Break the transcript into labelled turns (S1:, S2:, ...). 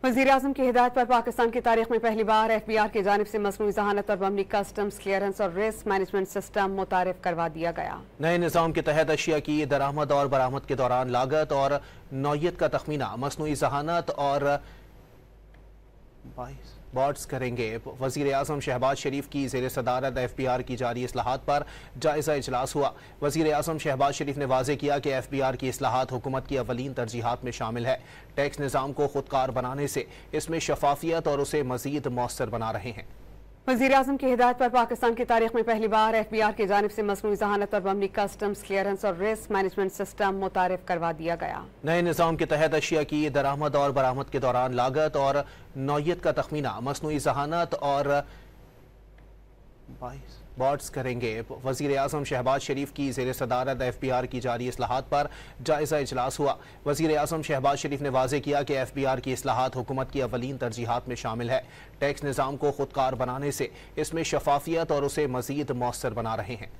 S1: वज़ीर-ए-आज़म की हिदायत पर पाकिस्तान की तारीख में पहली बार FBI की जानिब से मसनूई ज़हानत और बमनी कस्टम्स क्लियरेंस और रिस्क मैनेजमेंट सिस्टम मुतारिफ करवा दिया गया।
S2: नए निज़ाम के तहत अशिया की दरामद और बरामद के दौरान लागत और नौयत का तखमीना मसनूई ज़हानत और बोर्ड्स करेंगे। वज़ीर-ए-आज़म शहबाज शरीफ की ज़ेर सदारत FBI की जारी इस्लाहात पर जायज़ा इजलास हुआ। वज़ीर-ए-आज़म शहबाज शरीफ ने वाज़ेह किया कि FBI की इस्लाहात हुकूमत की अवलीन तरजीहात में शामिल है। टैक्स निज़ाम को खुदकार बनाने से इसमें शफाफियत और उसे मज़ीद मौसर बना रहे हैं।
S1: वज़ीर-ए-आज़म की हिदायत पर पाकिस्तान की तारीख में पहली बार FBI की जानिब से मसनूई ज़हानत और बमनी कस्टम्स क्लियरेंस और रिस्क मैनेजमेंट सिस्टम मुतारिफ करवा दिया गया।
S2: नए निज़ाम के तहत अशिया की दरामद और बरामद के दौरान लागत और नौयत का तखमीना मसनूई ज़हानत और बोर्ड्स करेंगे। वज़ीर-ए-आज़म शहबाज शरीफ की ज़ेर सदारत FBI की जारी इस्लाहात पर जायज़ा इजलास हुआ। वज़ीर-ए-आज़म शहबाज शरीफ ने वाज़ेह किया कि FBI की इस्लाहात हुकूमत की अवलीन तरजीहात में शामिल है। टैक्स निज़ाम को खुदकार बनाने से इसमें शफाफियत और उसे मज़ीद मौसर बना रहे हैं।